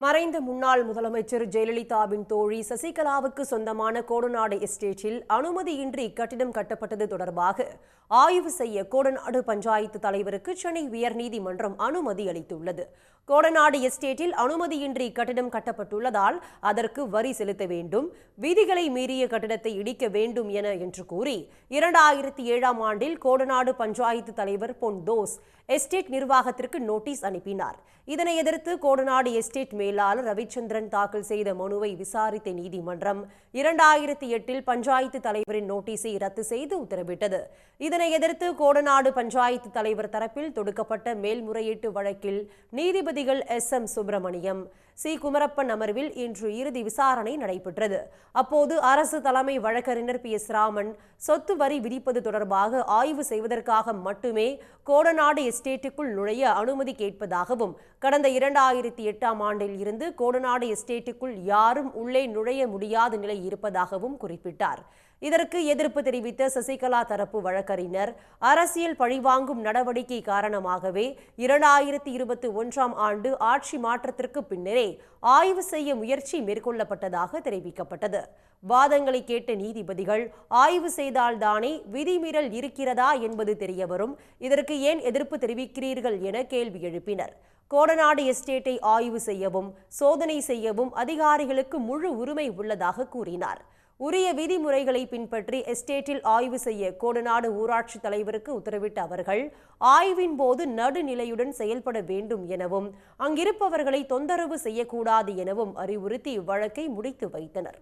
மறைந்த முன்னாள் முதலமைச்சர் ஜெயலலிதாவின் தோழி சசிகலாவுக்கு சொந்தமான கோடநாடு எஸ்டேட்டில் அனுமதியின்றி கட்டிடம் கட்டப்பட்டது தொடர்பாக ஆய்வு செய்ய கோடநாடு பஞ்சாயத்து தலைவருக்கு சென்னை உயர்நீதிமன்றம் அனுமதி அளித்துள்ளது. கோடநாடு எஸ்டேட்டில் அனுமதியின்றி கட்டிடம் கட்டப்பட்டுள்ளதால் அதற்கு வரி செலுத்த வேண்டும், விதிகளை மீறிய கட்டிடத்தை இடிக்க வேண்டும் என்று கூறி 2007ஆம் ஆண்டில் கோடநாடு பஞ்சாயத்து தலைவர் பொன் தோஸ் எஸ்டேட் நிர்வாகத்திற்கு நோட்டீஸ் அனுப்பினார். இதனை எதிர்த்து கோடநாடு எஸ்டேட் மேலாளர் ரவிச்சந்திரன் தாக்கல் செய்த மனுவை விசாரித்த நீதிமன்றம் 2008இல் பஞ்சாயத்து தலைவரின் நோட்டீஸை ரத்து செய்து உத்தரவிட்டது. இதனை எதிர்த்து கோடநாடு பஞ்சாயத்து தலைவர் தரப்பில் தொடுக்கப்பட்ட மேல்முறையீட்டு வழக்கில் நீதிபதிகள் SM சுப்பிரமணியம், C குமரப்பன் அமர்வில் இன்று இறுதி விசாரணை நடைபெற்றது. அப்போது அரசு தலைமை வழக்கறிஞர் PS ராமன் சொத்து வரி விதிப்பது தொடர்பாக ஆய்வு செய்வதற்காக மட்டுமே கோடநாடு எஸ்டேட்டுக்குள் நுழைய அனுமதி கேட்பதாகவும், கடந்த 2008ஆம் ஆண்டில் இருந்து கோடநாடு எஸ்டேட்டுக்குள் யாரும் உள்ளே நுழைய முடியாத நிலை இருப்பதாகவும் குறிப்பிட்டார். இதற்கு எதிர்ப்பு தெரிவித்த சசிகலா தரப்பு வழக்கறிஞர், அரசியல் பழிவாங்கும் நடவடிக்கை காரணமாகவே 2021ஆம் ஆண்டு ஆட்சி மாற்றத்திற்கு பின்னரே ஆய்வு செய்ய முயற்சி மேற்கொள்ளப்பட்டதாக தெரிவிக்கப்பட்டது. வாதங்களை கேட்ட நீதிபதிகள், ஆய்வு செய்தால்தானே விதிமீறல் இருக்கிறதா என்பது தெரியவரும், இதற்கு ஏன் எதிர்ப்பு தெரிவிக்கிறீர்கள் என கேள்வி எழுப்பினர். கோடநாடு எஸ்டேட்டை ஆய்வு செய்யவும் சோதனை செய்யவும் அதிகாரிகளுக்கு முழு உரிமை உள்ளதாக கூறினார். உரிய விதிமுறைகளை பின்பற்றி எஸ்டேட்டில் ஆய்வு செய்ய கோடநாடு ஊராட்சி தலைவருக்கு உத்தரவிட்ட அவர்கள் ஆய்வின் போது நடுநிலையுடன் செயல்பட வேண்டும் எனவும், அங்கிருப்பவர்களை தொந்தரவு செய்யக்கூடாது எனவும் அறிவுறுத்தி வழக்கை முடித்து வைத்தனர்.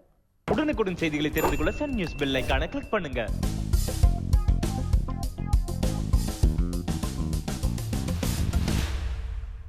உடனுக்குடன் செய்திகளை தெரிந்து கொள்ள சன் நியூஸ் பெல் ஐகானை கிளிக் பண்ணுங்க.